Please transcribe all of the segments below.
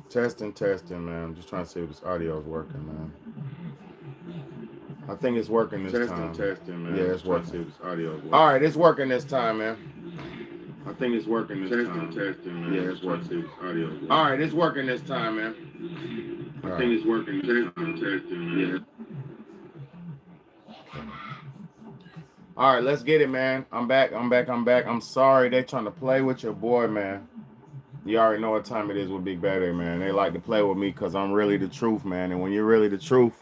Testing, man. I'm just trying to see if this audio is working, man. I think it's working this time. Testing, man. Yeah, I'm it's just trying to working. see if this audio is All working. right, it's working this time, man. I think it's working this time. Testing, man. Yeah, I'm it's just trying to working. see if this audio is working. All right, it's working this time, man. I think it's working this time. Testing, man. Yeah. All right, let's get it, man. I'm back. I'm sorry they trying to play with your boy, man. You already know what time it is with Big Bad, man. They like to play with me because I'm really the truth, man. And when you're really the truth,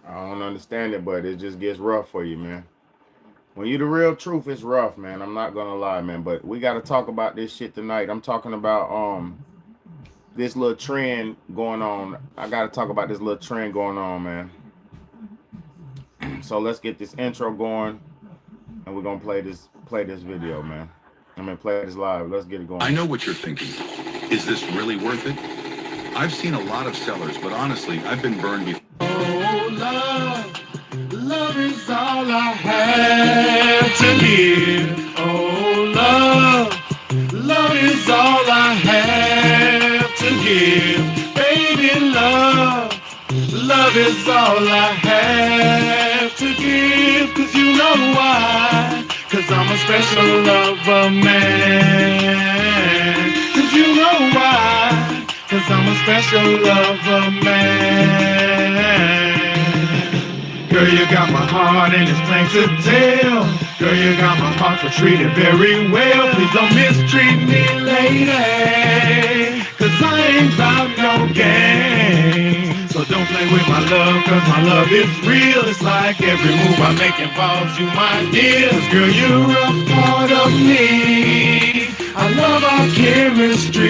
I don't understand it, but it just gets rough for you, man. When you the real truth, it's rough, man. I'm not gonna lie, man. But we gotta talk about this shit tonight. I'm talking about this little trend going on. I gotta talk about this little trend going on, man. So let's get this intro going, and we're gonna play this video, man. I mean, play this live. Let's get it going. I know what you're thinking. Is this really worth it? I've seen a lot of sellers, but honestly, I've been burned before. Oh, love is all I have to give. Oh, love is all I have to give. Baby, love is all I have to give. Cause you know why? Cause I'm a special lover man. Cause you know why? Cause I'm a special lover man. Girl, you got my heart and it's plain to tell. Girl, you got my heart, so treat it very well. Please don't mistreat me, lady. Cause I ain't about no game. So don't play with my love, cause my love is real. It's like every move I make involves you, my dear. Cause girl, you're a part of me. I love our chemistry.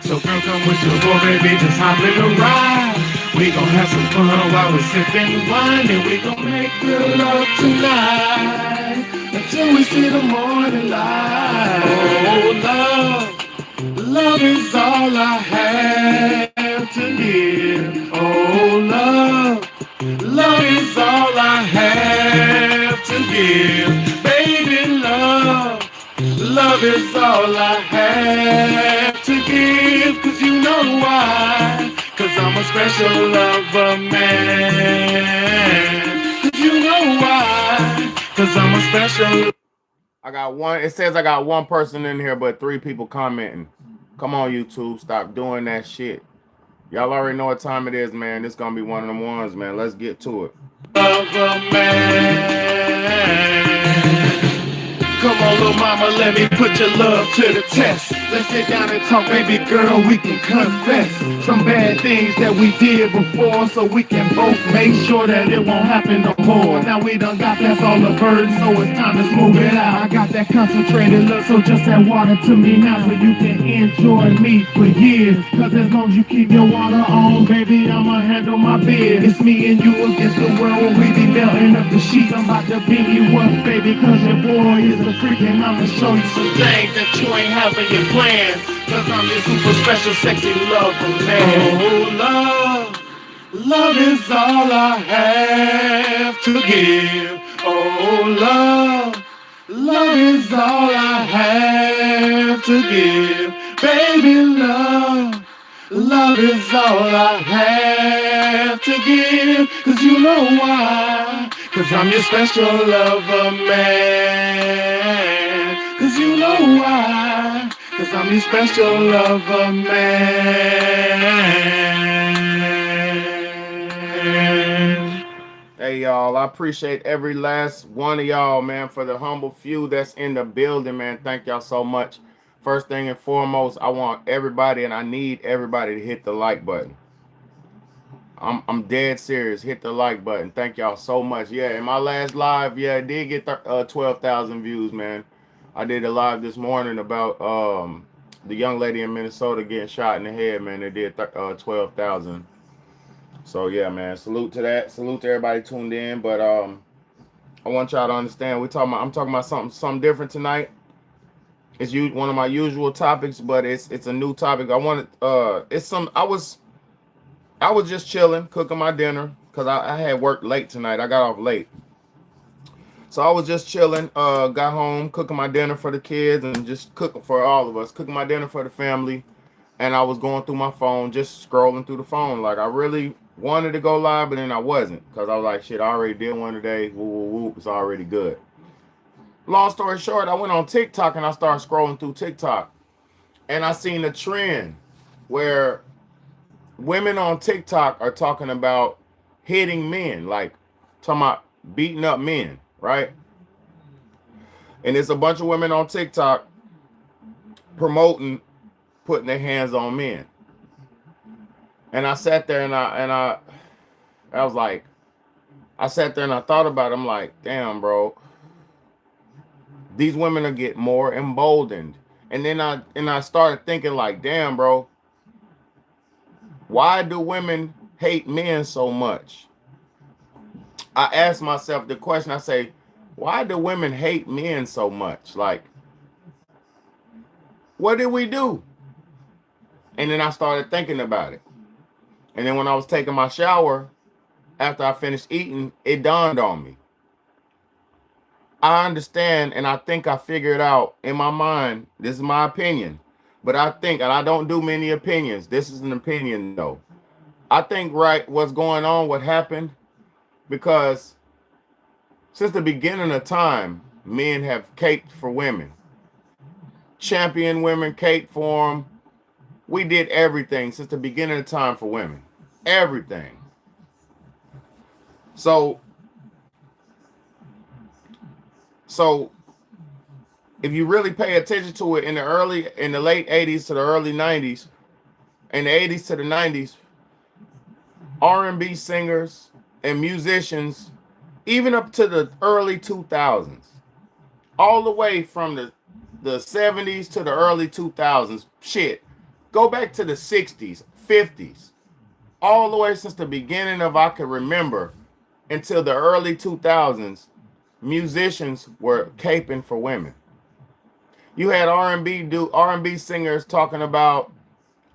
So girl, come with your boy, baby, just hop in the ride. We gon' have some fun while we're sipping wine. And we gon' make good love tonight until we see the morning light. Oh, love is all I have to give. Oh, love is all I have to give. Baby, love is all I have to give. Cause you know why? Cause I'm a special lover man. Cause you know why? Cause I'm a special. I got one. It says I got one person in here, but 3 people commenting. Come on, YouTube, stop doing that shit. Y'all already know what time it is, man. This gonna be one of them ones, man. Let's get to it. Lover man. Come on, little mama, let me put your love to the test. Let's sit down and talk, baby girl, we can confess some bad things that we did before, so we can both make sure that it won't happen no more. Now we done got past all the burden, so it's time to smooth it out. I got that concentrated love, so just add water to me now, so you can enjoy me for years. Cause as long as you keep your water on, baby, I'ma handle my biz. It's me and you against the world when we be melting up the sheets. I'm about to beat you up, baby, cause your boy is a freak, and I'ma show you some things that you ain't have in your plans. Cause I'm your super special sexy lover man. Oh, love is all I have to give. Oh, love is all I have to give. Baby, love is all I have to give. Cause you know why? Cause I'm your special lover man. Cause you know why? Cause I'm your special lover man. Hey, y'all, I appreciate every last one of y'all, man, for the humble few that's in the building, man. Thank y'all so much. First thing and foremost, I want everybody and I need everybody to hit the like button. I'm dead serious. Hit the like button. Thank y'all so much. Yeah, in my last live, yeah, it did get 12,000 views, man. I did a live this morning about the young lady in Minnesota getting shot in the head, man. It did 12,000. So yeah, man. Salute to that. Salute to everybody tuned in. But I want y'all to understand. I'm talking about something different tonight. It's one of my usual topics, but it's a new topic. It's some. I was just chilling, cooking my dinner because I had worked late tonight. I got off late. So I was just chilling, got home, cooking my dinner for the kids and just cooking for all of us, cooking my dinner for the family. And I was going through my phone, just scrolling through the phone. Like I really wanted to go live, but then I wasn't because I was like, shit, I already did one today. Woo, woo, woo. It's already good. Long story short, I went on TikTok and I started scrolling through TikTok. And I seen a trend where women on TikTok are talking about hitting men, like talking about beating up men, right? And there's a bunch of women on TikTok promoting putting their hands on men. And I sat there and I was like, I sat there and I thought about it. I'm like, damn, bro, these women are getting more emboldened. And then I started thinking like, damn, bro, why do women hate men so much? I asked myself the question, I say, why do women hate men so much? Like, what did we do? And then I started thinking about it. And then when I was taking my shower, after I finished eating, it dawned on me. I understand and I think I figured out in my mind, this is my opinion, but I think, and I don't do many opinions, this is an opinion though. I think right what's going on, what happened, because since the beginning of time, men have caped for women, championed women, caped for them. We did everything since the beginning of time for women. Everything. So, so if you really pay attention to it in the late 80s to the early 90s, in the 80s to the 90s, R&B singers and musicians, even up to the early 2000s, all the way from the 70s to the early 2000s, shit, go back to the 60s, 50s, all the way since the beginning of I can remember until the early 2000s, musicians were caping for women. You had R&B singers talking about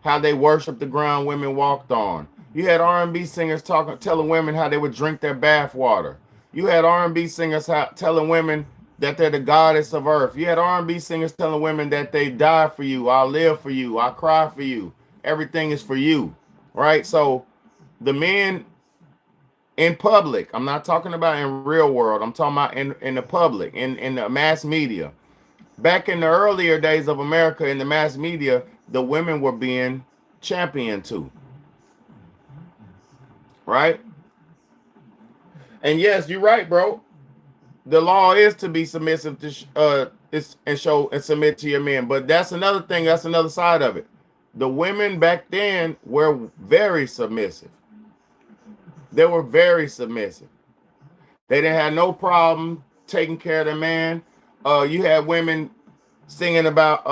how they worshiped the ground women walked on. You had R&B singers telling women how they would drink their bath water. You had R&B singers telling women that they're the goddess of earth. You had R&B singers telling women that they die for you, I'll live for you, I cry for you, everything is for you, right? So the men in public, I'm not talking about in real world, I'm talking about in the public, in the mass media. Back in the earlier days of America in the mass media, the women were being championed to, right? And yes, you're right, bro. The law is to be submissive to and show and submit to your men, but that's another thing. That's another side of it. The women back then were very submissive. They were very submissive. They didn't have no problem taking care of the man. You had women singing about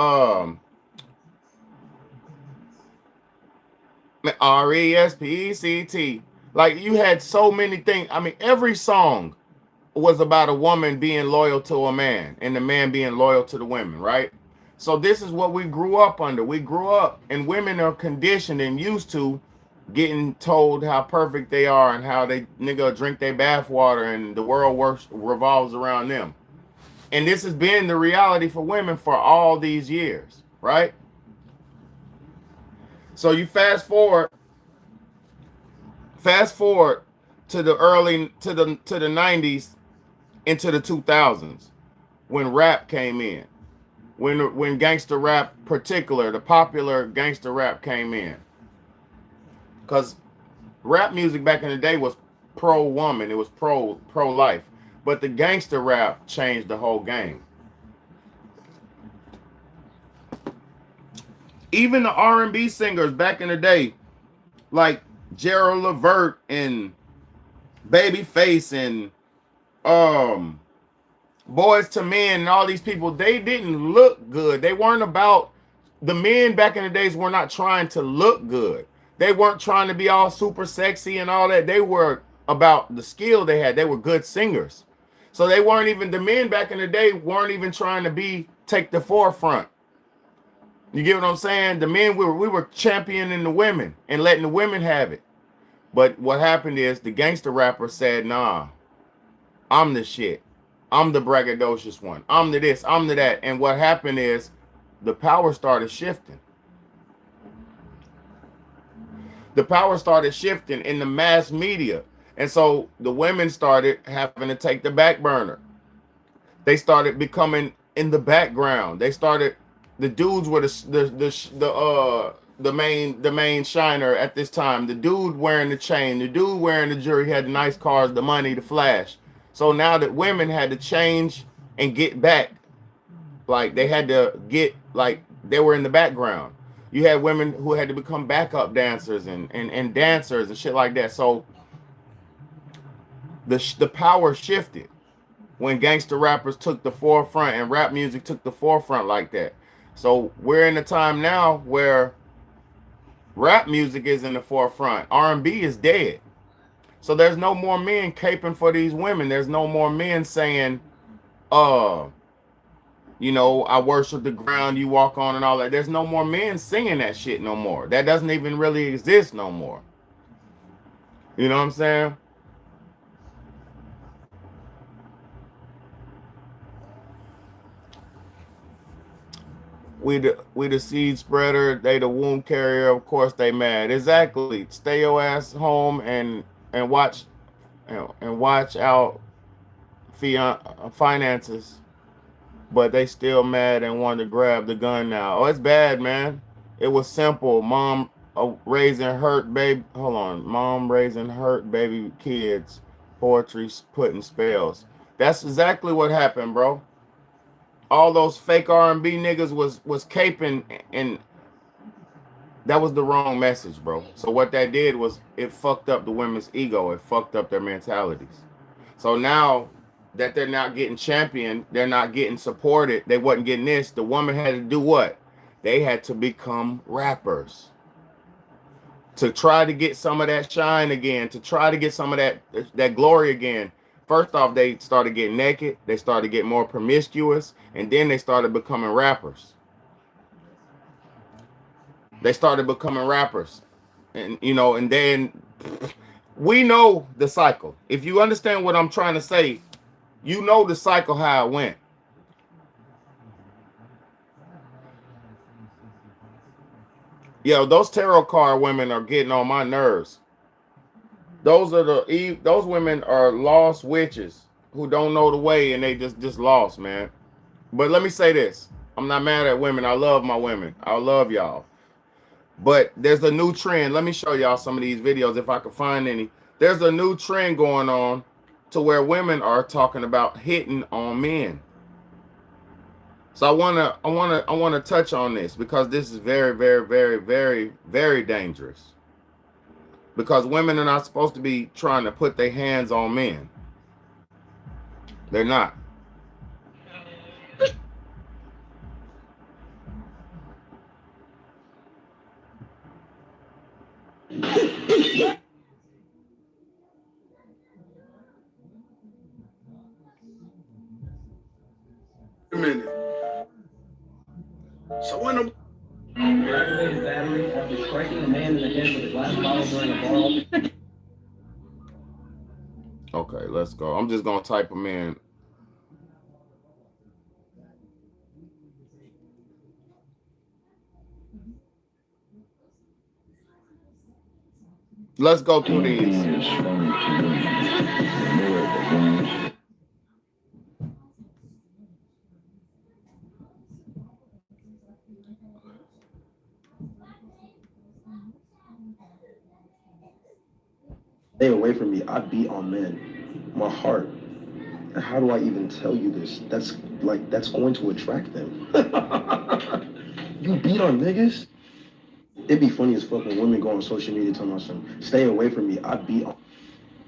RESPECT. Like you had so many things. I mean, every song was about a woman being loyal to a man and the man being loyal to the women, right? So this is what we grew up under. We grew up and women are conditioned and used to getting told how perfect they are and how they nigga drink their bath water and the world revolves around them. And this has been the reality for women for all these years, right? So you fast forward to the early to the 90s into the 2000s when rap came in. When gangster rap particular, the popular gangster rap came in. Cuz rap music back in the day was pro woman, it was pro life. But the gangster rap changed the whole game. Even the R&B singers back in the day, like Gerald Levert and Babyface and Boys to Men and all these people, they didn't look good. They weren't about the men back in the days were not trying to look good. They weren't trying to be all super sexy and all that. They were about the skill they had. They were good singers. So they weren't even the men back in the day weren't even trying to take the forefront. You get what I'm saying? The men we were championing the women and letting the women have it. But what happened is the gangster rapper said, "Nah, I'm the shit. I'm the braggadocious one. I'm the this, I'm the that. And what happened is the power started shifting. The power started shifting in the mass media. And so the women started having to take the back burner. They started becoming in the background. They started, the dudes were the main shiner at this time. The dude wearing the chain, the dude wearing the jewelry, had the nice cars, the money, the flash. So now that women had to change and get back, like they had to get, like they were in the background. You had women who had to become backup dancers and dancers and shit like that. So the power shifted when gangster rappers took the forefront and rap music took the forefront like that. So we're in a time now where rap music is in the forefront. R&B is dead. So there's no more men caping for these women. There's no more men saying, uh, I worship the ground you walk on and all that. There's no more men singing that shit no more. That doesn't even really exist no more. You know what I'm saying? We the seed spreader, they the womb carrier. Of course they mad. Exactly. Stay your ass home and watch and watch out finances. But they still mad and want to grab the gun now. Oh, it's bad, man. It was simple. Mom raising hurt baby. Hold on. Mom raising hurt baby kids. Poetry putting spells. That's exactly what happened, bro. All those fake R&B niggas was caping, and that was the wrong message, bro. So what that did was it fucked up the women's ego. It fucked up their mentalities. So now that they're not getting championed, they're not getting supported, they wasn't getting this, the woman had to do what? They had to become rappers to try to get some of that shine again, to try to get some of that glory again. First off, they started getting naked, they started getting more promiscuous, and then they started becoming rappers. They started becoming rappers. And then we know the cycle. If you understand what I'm trying to say, you know the cycle how it went. Yo, those tarot card women are getting on my nerves. Those women are lost witches who don't know the way, and they just lost, man. But let me say this: I'm not mad at women. I love my women. I love y'all. But there's a new trend. Let me show y'all some of these videos if I can find any. There's a new trend going on to where women are talking about hitting on men. So I wanna touch on this because this is very, very, very, very, very dangerous. Because women are not supposed to be trying to put their hands on men. They're not. A minute. So when I'm Aggravated battery after striking a man in the head with a glass bottle during a bar. Okay, let's go. I'm just gonna type them in. Let's go through these. Stay away from me. I beat on men. My heart. And how do I even tell you this? That's going to attract them. You beat on niggas? It'd be funny as fuck when women go on social media telling us, stay away from me. I beat on.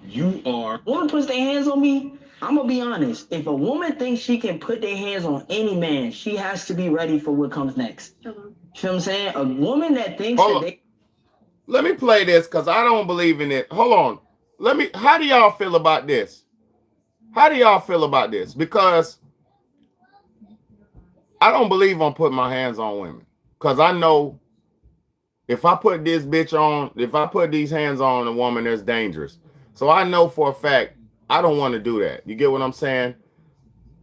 you are Woman puts their hands on me. I'm gonna be honest. If a woman thinks she can put their hands on any man, she has to be ready for what comes next. You know what I'm saying? A woman that thinks Hold that on. they Let me play this because I don't believe in it. Hold on. How do y'all feel about this? How do y'all feel about this? Because I don't believe on putting my hands on women. Because I know if I put this bitch on, if I put these hands on a woman, that's dangerous. So I know for a fact I don't want to do that. You get what I'm saying?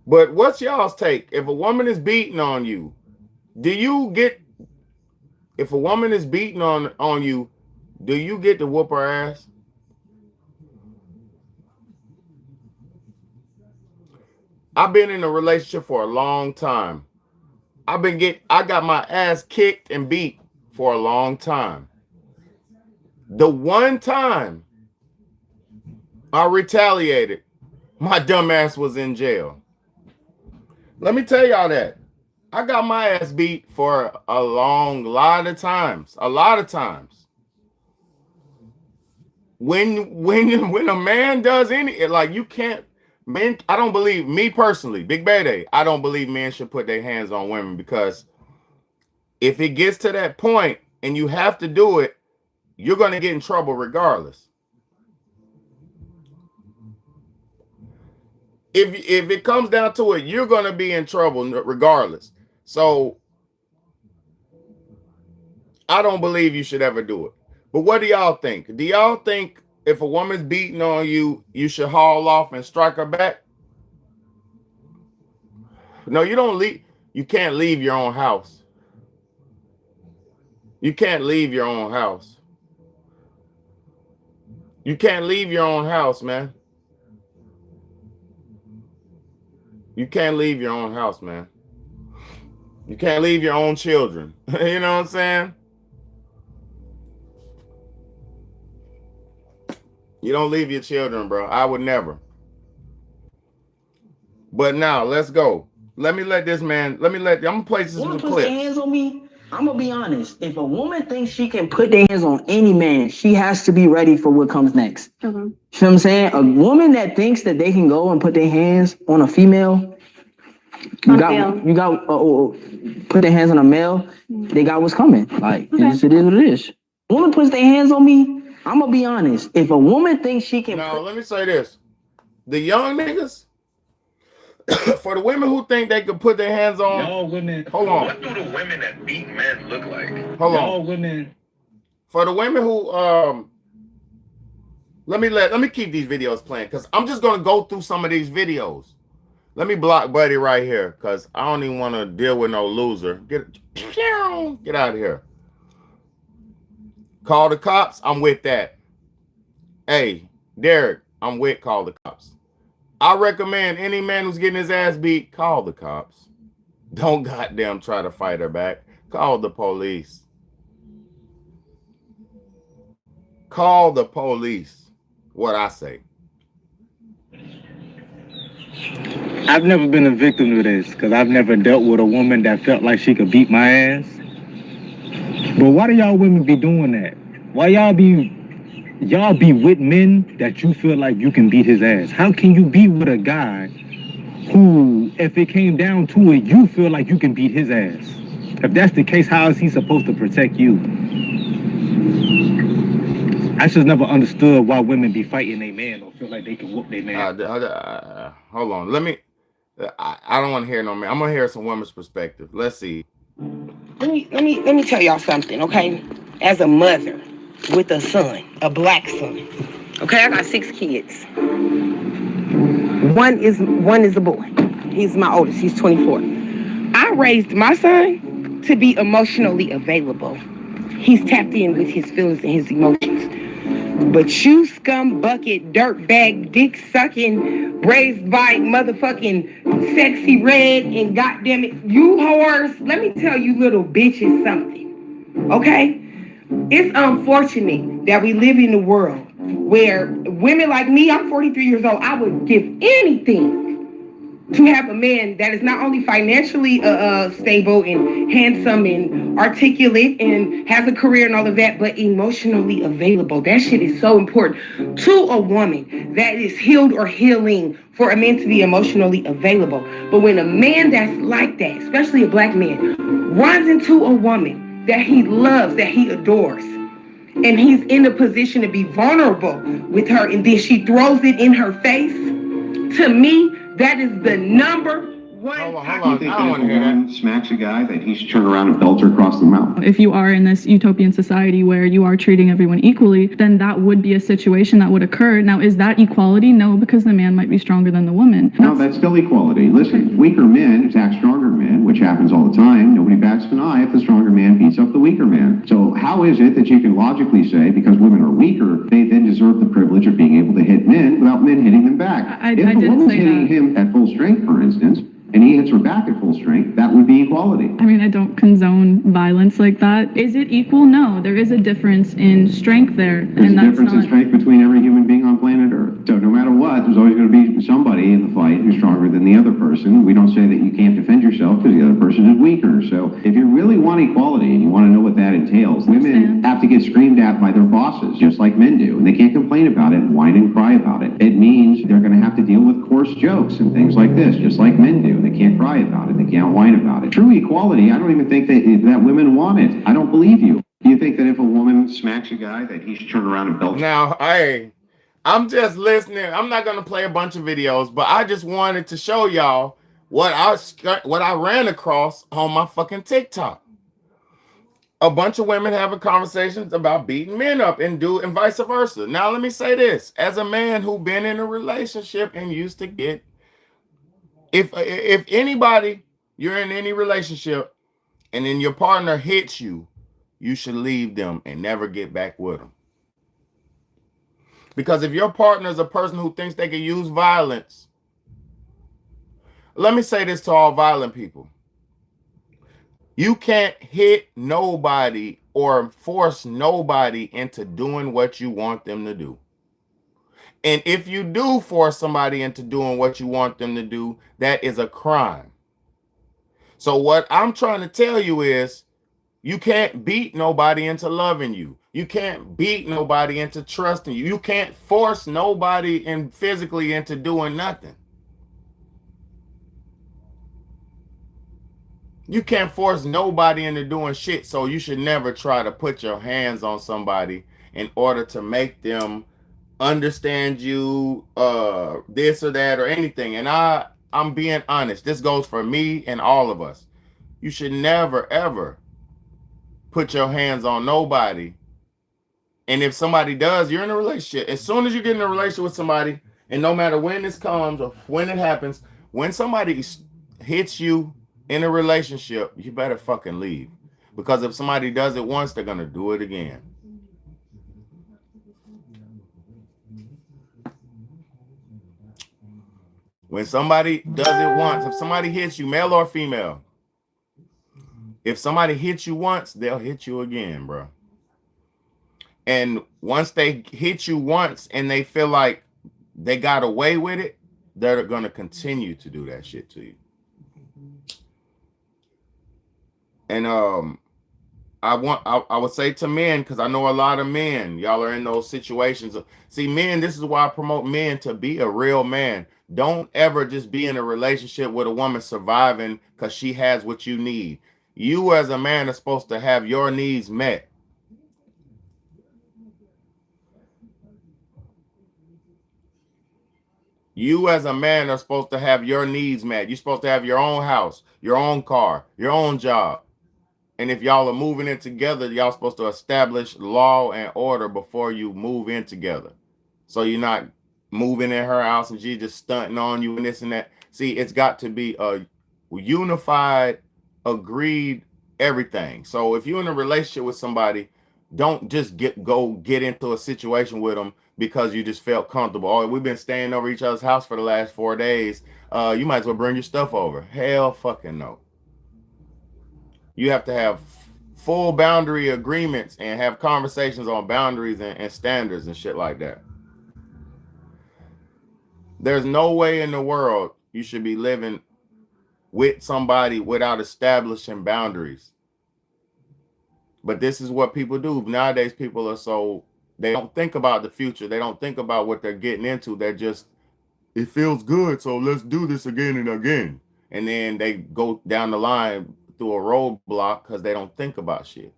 But what's y'all's take? If a woman is beating on you, do you get? If a woman is beating on you, do you get to whoop her ass? I've been in a relationship for a long time. I got my ass kicked and beat for a long time. The one time I retaliated, my dumb ass was in jail. Let me tell y'all that. I got my ass beat for a lot of times. A lot of times. When a man does like you can't, men, I don't believe, me personally, Big BAYDAY, I don't believe men should put their hands on women, because if it gets to that point and you have to do it, you're going to get in trouble regardless. If it comes down to it, you're going to be in trouble regardless. So I don't believe you should ever do it. But what do y'all think? Do y'all think if a woman's beating on you, you should haul off and strike her back? No, you don't leave. You can't leave your own house. You can't leave your own house. You can't leave your own house, man. You can't leave your own house, man. You can't leave your own children. You know what I'm saying? You don't leave your children, bro. I would never. But now, let's go. I'm gonna play some clips. Put their hands on me. I'm gonna be honest. If a woman thinks she can put their hands on any man, she has to be ready for what comes next. You know what I'm saying? A woman that thinks that they can go and put their hands on a female, put their hands on a male, they got what's coming. Like, it is what it is. Woman puts their hands on me, I'm gonna be honest. If a woman thinks she can... Now, let me say this. The young niggas, for the women who think they can put their hands on... Y'all women... Hold on. What do the women that beat men look like? Hold Y'all on. women... For the women who... Let me keep these videos playing, because I'm just going to go through some of these videos. Let me block Buddy right here, because I don't even want to deal with no loser. Get out of here. Call the cops. I'm with that. Hey, Derek, I'm with call the cops. I recommend any man who's getting his ass beat, call the cops. Don't goddamn try to fight her back. Call the police. Call the police. What I say. I've never been a victim of this, because I've never dealt with a woman that felt like she could beat my ass. But why do y'all women be doing that? Why y'all be with men that you feel like you can beat his ass? How can you be with a guy who, if it came down to it, you feel like you can beat his ass? If that's the case, how is he supposed to protect you? I just never understood why women be fighting a man or feel like they can whoop their man. Hold on. Let me... I don't want to hear no man. I'm gonna hear some women's perspective. Let's see. Let me tell y'all something, okay? As a mother with a son, a black son, okay, I got 6 kids. One is a boy. He's my oldest. He's 24. I raised my son to be emotionally available. He's tapped in with his feelings and his emotions. But you scum bucket, dirtbag, dick sucking, raised by motherfucking Sexy Red and goddamn it, you whores. Let me tell you little bitches something, okay? It's unfortunate that we live in a world where women like me, I'm 43 years old, I would give anything to have a man that is not only financially stable and handsome and articulate and has a career and all of that, but emotionally available. That shit is so important to a woman that is healed or healing, for a man to be emotionally available. But when a man that's like that, especially a black man, runs into a woman that he loves, that he adores, and he's in a position to be vulnerable with her, and then she throws it in her face, to me, that is the number Hold on, hold You on. think I that don't if want a to hear that. woman smacks a guy that he should turn around and belt her across the mouth? If you are in this utopian society where you are treating everyone equally, then that would be a situation that would occur. Now, is that equality? No, because the man might be stronger than the woman. No, that's still equality. Listen, weaker men attack stronger men, which happens all the time. Nobody bats an eye if the stronger man beats up the weaker man. So how is it that you can logically say because women are weaker, they then deserve the privilege of being able to hit men without men hitting them back? I If a didn't woman's say hitting that. him at full strength, for instance, and he hits her back at full strength, that would be equality. I mean, I don't condone violence like that. Is it equal? No, there is a difference in strength there. There's a difference in strength between every human being on planet Earth. So no matter what, there's always going to be somebody in the fight who's stronger than the other person. We don't say that you can't defend yourself because the other person is weaker. So if you really want equality and you want to know what that entails, women have to get screamed at by their bosses, just like men do. And they can't complain about it and whine and cry about it. It means they're going to have to deal with coarse jokes and things like this, just like men do. They can't cry about it. They can't whine about it. True equality, I don't even think that women want it. I don't believe you. Do you think that if a woman smacks a guy that he should turn around and belt? Now, hey, I'm just listening. I'm not gonna play a bunch of videos, but I just wanted to show y'all what I ran across on my fucking TikTok. A bunch of women having conversations about beating men up and vice versa. Now, let me say this: as a man who been in a relationship and used to get, if anybody, you're in any relationship, and then your partner hits you, you should leave them and never get back with them. Because if your partner is a person who thinks they can use violence, let me say this to all violent people. You can't hit nobody or force nobody into doing what you want them to do. And if you do force somebody into doing what you want them to do, that is a crime. So what I'm trying to tell you is, you can't beat nobody into loving you. You can't beat nobody into trusting you. You can't force nobody and physically into doing nothing. You can't force nobody into doing shit, so you should never try to put your hands on somebody in order to make them understand you, this or that or anything. And I'm being honest. This goes for me and all of us. You should never, ever put your hands on nobody. And if somebody does, you're in a relationship. As soon as you get in a relationship with somebody, and no matter when this comes or when it happens, when somebody hits you in a relationship, you better fucking leave. Because if somebody does it once, they're going to do it again. When somebody does it once, if somebody hits you, male or female, if somebody hits you once, they'll hit you again, bro. And once they hit you once and they feel like they got away with it, they're going to continue to do that shit to you. And I would say to men, because I know a lot of men, y'all are in those situations. See, men, this is why I promote men to be a real man. Don't ever just be in a relationship with a woman surviving because she has what you need. You as a man are supposed to have your needs met. You as a man are supposed to have your needs met. You're supposed to have your own house, your own car, your own job. And if y'all are moving in together, y'all supposed to establish law and order before you move in together. So you're not moving in her house and she just stunting on you and this and that. See, it's got to be a unified, agreed everything. So if you're in a relationship with somebody, don't just get into a situation with them because you just felt comfortable. Oh, we've been staying over each other's house for the last 4 days. You might as well bring your stuff over. Hell fucking no. You have to have full boundary agreements and have conversations on boundaries and standards and shit like that. There's no way in the world you should be living with somebody without establishing boundaries. But this is what people do. Nowadays, people are they don't think about the future. They don't think about what they're getting into. They're just, it feels good, so let's do this again and again. And then they go down the line through a roadblock because they don't think about shit.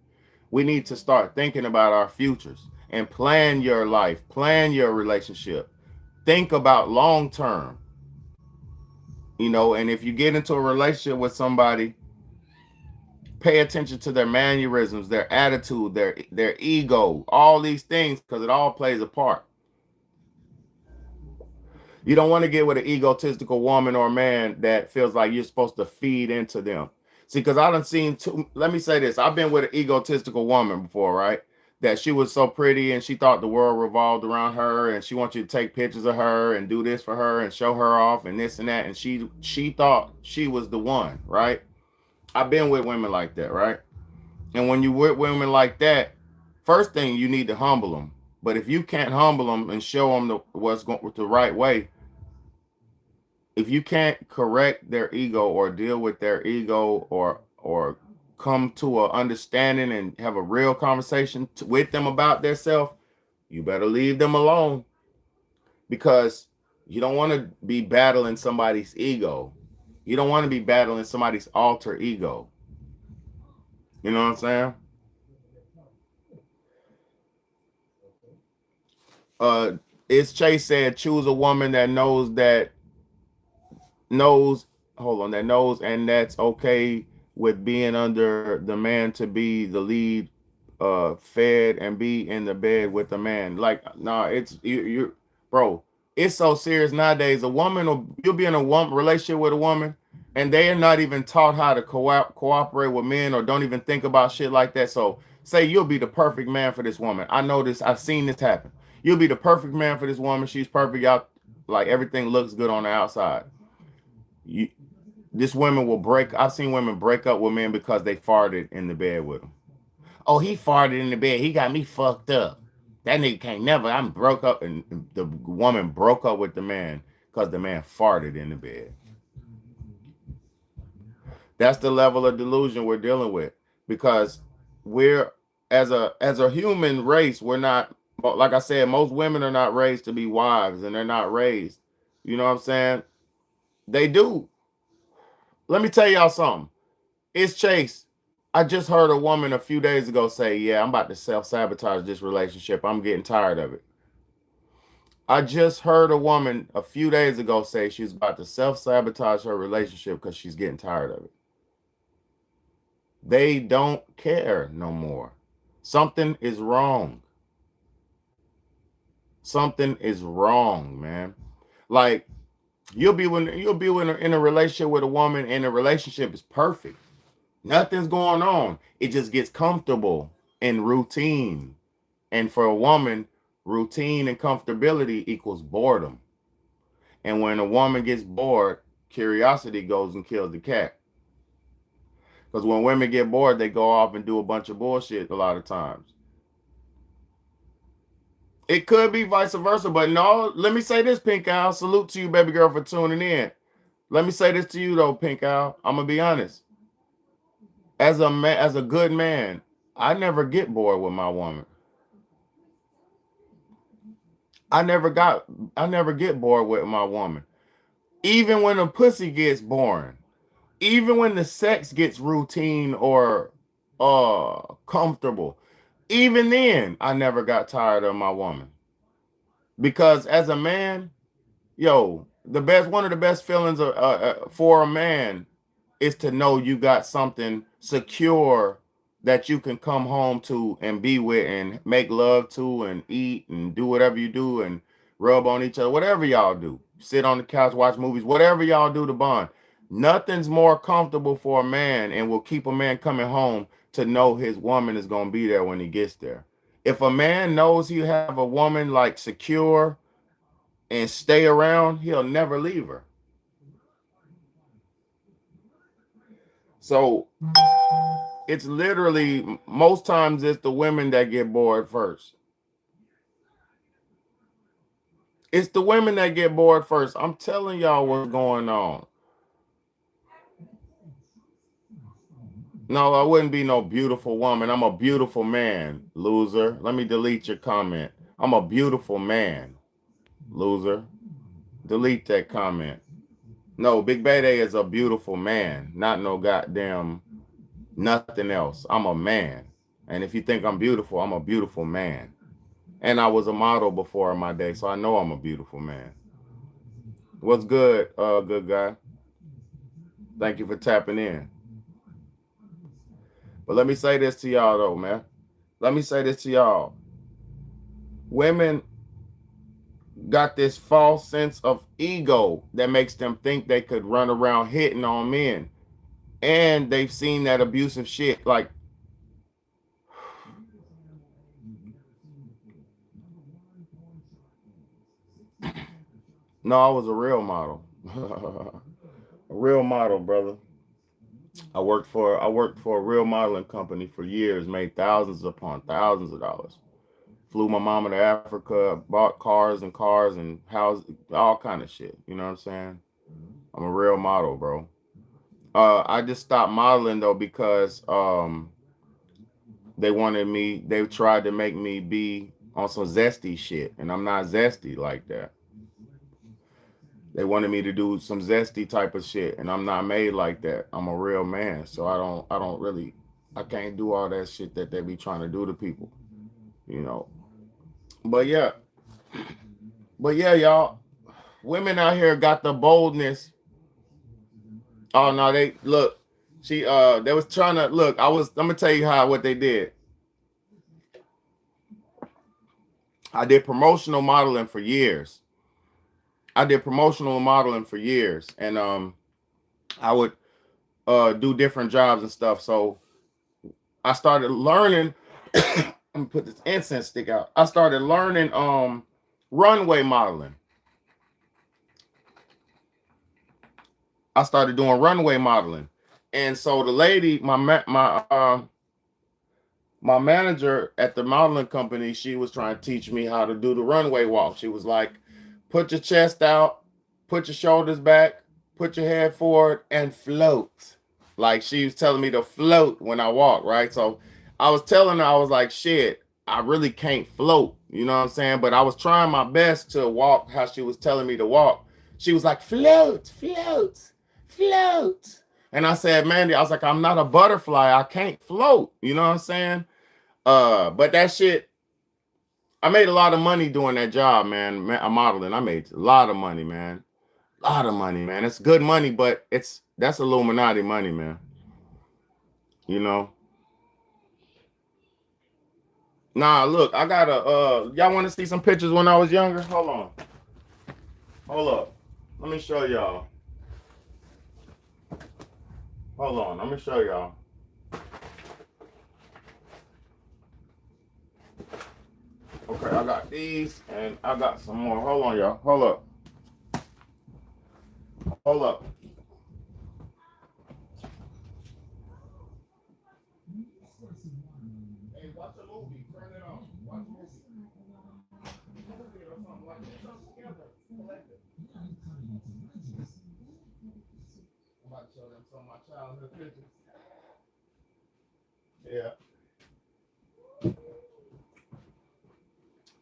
We need to start thinking about our futures and plan your life, plan your relationship. Think about long term. You know, and if you get into a relationship with somebody, pay attention to their mannerisms, their attitude, their ego, all these things, because it all plays a part. You don't want to get with an egotistical woman or man that feels like you're supposed to feed into them. See, because I done seen let me say this. I've been with an egotistical woman before, right? That she was so pretty and she thought the world revolved around her and she wants you to take pictures of her and do this for her and show her off and this and that. And she thought she was the one, right? I've been with women like that, right? And when you with women like that, first thing you need to humble them. But if you can't humble them and show them what's going with the right way, if you can't correct their ego or deal with their ego or come to a understanding and have a real conversation with them about their self, you better leave them alone, because you don't want to be battling somebody's ego. You don't want to be battling somebody's alter ego. You know what I'm saying? It's Chase said, choose a woman that knows that knows and that's okay with being under the man to be the lead, fed and be in the bed with the man. Like, nah, it's you bro, it's so serious nowadays. You'll be in a relationship with a woman and they are not even taught how to cooperate with men or don't even think about shit like that. So say you'll be the perfect man for this woman. I know this, I've seen this happen. You'll be the perfect man for this woman. She's perfect out, like everything looks good on the outside. This women will break. I've seen women break up with men because they farted in the bed with them. Oh, he farted in the bed. He got me fucked up. That nigga can't never. I'm broke up, and the woman broke up with the man because the man farted in the bed. That's the level of delusion we're dealing with, because we're as a human race, we're not, like I said, most women are not raised to be wives, and they're not raised. You know what I'm saying? They do. Let me tell y'all something. It's Chase. I just heard a woman a few days ago say, yeah, I'm about to self-sabotage this relationship. I'm getting tired of it. I just heard a woman a few days ago say she's about to self-sabotage her relationship because she's getting tired of it. They don't care no more. Something is wrong. Something is wrong, man. Like, you'll be in a relationship with a woman and the relationship is perfect. Nothing's going on. It just gets comfortable and routine. And for a woman, routine and comfortability equals boredom. And when a woman gets bored, curiosity goes and kills the cat. Because when women get bored, they go off and do a bunch of bullshit a lot of times. It could be vice versa, but no, let me say this, Pink Owl. Salute to you, baby girl, for tuning in. Let me say this to you, though, Pink Owl. I'm going to be honest. As a good man, I never get bored with my woman. I never get bored with my woman. Even when the pussy gets boring, even when the sex gets routine or comfortable, even then, I never got tired of my woman. Because as a man, one of the best feelings for a man is to know you got something secure that you can come home to and be with and make love to and eat and do whatever you do and rub on each other, whatever y'all do. Sit on the couch, watch movies, whatever y'all do to bond. Nothing's more comfortable for a man and will keep a man coming home to know his woman is going to be there when he gets there. If a man knows he have a woman like secure and stay around, he'll never leave her. So it's literally, most times it's the women that get bored first. It's the women that get bored first. I'm telling y'all what's going on. No, I wouldn't be no beautiful woman. I'm a beautiful man, loser. Let me delete your comment. I'm a beautiful man, loser. Delete that comment. No, Big BAYDAY is a beautiful man, not no goddamn nothing else. I'm a man. And if you think I'm beautiful, I'm a beautiful man. And I was a model before in my day, so I know I'm a beautiful man. What's good, good guy? Thank you for tapping in. But let me say this to y'all though, man. Let me say this to y'all. Women got this false sense of ego that makes them think they could run around hitting on men. And they've seen that abusive shit. Like, no, I was a real model. A real model, brother. I worked for a real modeling company for years, made thousands upon thousands of dollars. Flew my mama to Africa, bought cars and houses, all kind of shit. You know what I'm saying? I'm a real model, bro. I just stopped modeling though because they tried to make me be on some zesty shit, and I'm not zesty like that. They wanted me to do some zesty type of shit, and I'm not made like that. I'm a real man, so I can't do all that shit that they be trying to do to people, you know. But yeah, y'all, women out here got the boldness. Oh no, they was trying to look. I'm gonna tell you what they did. I did promotional modeling for years. And I would do different jobs and stuff. So I started learning. Let me put this incense stick out. I started learning runway modeling. I started doing runway modeling, and so the lady, my manager at the modeling company, she was trying to teach me how to do the runway walk. She was like, put your chest out, put your shoulders back, put your head forward, and float. Like, she was telling me to float when I walk, right? So I was telling her, I was like, shit, I really can't float. You know what I'm saying? But I was trying my best to walk how she was telling me to walk. She was like, float, float, float. And I said, Mandy, I was like, I'm not a butterfly. I can't float. You know what I'm saying? But that shit, I made a lot of money doing that job, man. Modeling. I made a lot of money, man. A lot of money, man. It's good money, but that's Illuminati money, man. You know? Nah, look, I got y'all want to see some pictures when I was younger? Hold on. Hold up. Let me show y'all. Hold on. Let me show y'all. Okay, I got these and I got some more. Hold on, y'all. Hold up. Hold up. Hey, watch a movie. Turn it on. Watch a movie. Or something like that. Something together. Collect it. I'm about to show them some of my childhood pictures. Yeah.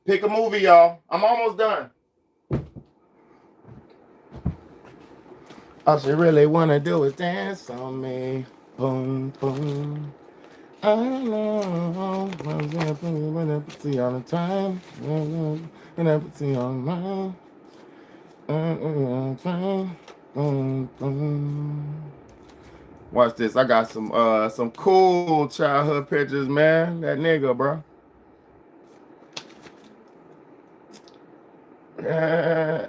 Pick a movie, y'all. I'm almost done. All she really wanna do is dance on me. Boom, boom. I don't know. I'm gonna see all the time. Gonna see all the time. Boom, boom. Watch this. I got some cool childhood pictures, man. That nigga, bro. Yeah.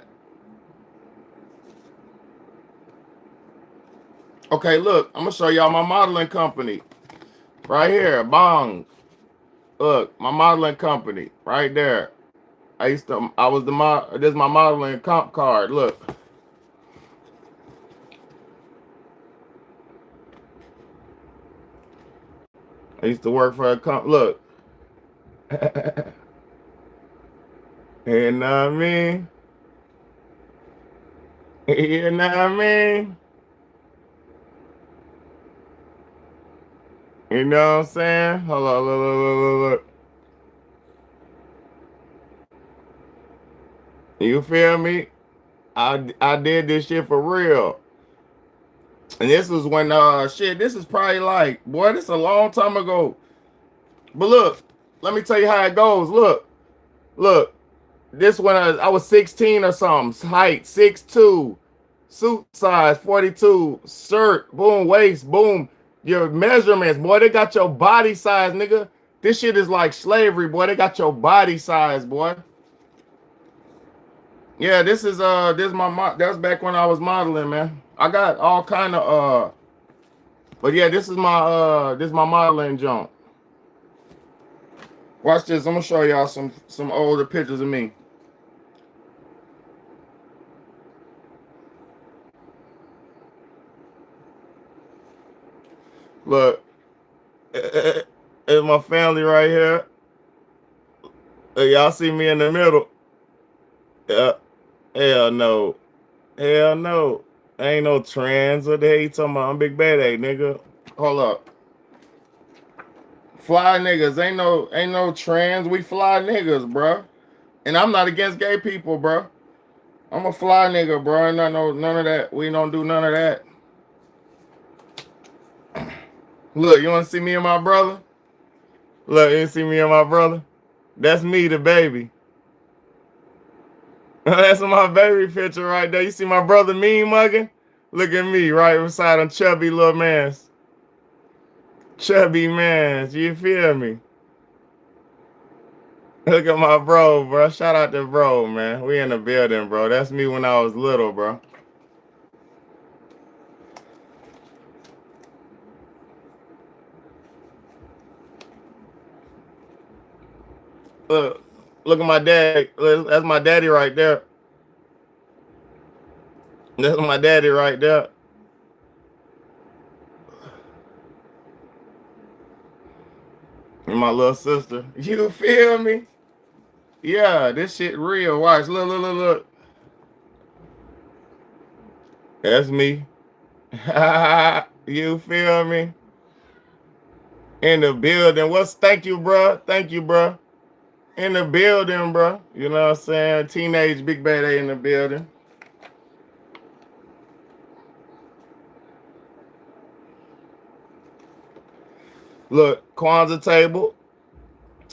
Okay, look, I'm gonna show y'all my modeling company. Right here, bong. Look, my modeling company, right there. This is my modeling comp card. Look. I used to work for a comp. Look. You know what I mean? You know what I mean? You know what I'm saying? Hold on, look. You feel me? I did this shit for real. And this was when this is probably like, boy, this is a long time ago. But look, let me tell you how it goes. Look. This when I was 16 or something. Height 6'2", suit size 42, shirt, boom, waist, boom. Your measurements, boy, they got your body size, nigga. This shit is like slavery, boy. They got your body size, boy. Yeah, this is that's back when I was modeling, man. I got all kind of but yeah, this is my modeling junk. Watch this. I'm gonna show y'all some older pictures of me. Look, it's my family right here. Y'all see me in the middle? Yeah. Hell no. Hell no. Ain't no trans. What the hell you talking about? I'm Big BAYDAY, nigga. Hold up. Fly niggas. Ain't no trans. We fly niggas, bro. And I'm not against gay people, bro. I'm a fly nigga, bro. None of that. We don't do none of that. Look, you want to see me and my brother? Look, you see me and my brother? That's me, the baby. That's my baby picture right there. You see my brother mean mugging? Look at me right beside him, chubby little mans. Chubby mans, you feel me? Look at my bro. Shout out to bro, man. We in the building, bro. That's me when I was little, bro. Look at my daddy. That's my daddy right there. That's my daddy right there. And my little sister. You feel me? Yeah, this shit real. Watch. Look. That's me. You feel me? In the building. Thank you, bro. Thank you, bro. In the building, bro. You know what I'm saying? Teenage Big BAYDAY in the building. Look, Kwanzaa table.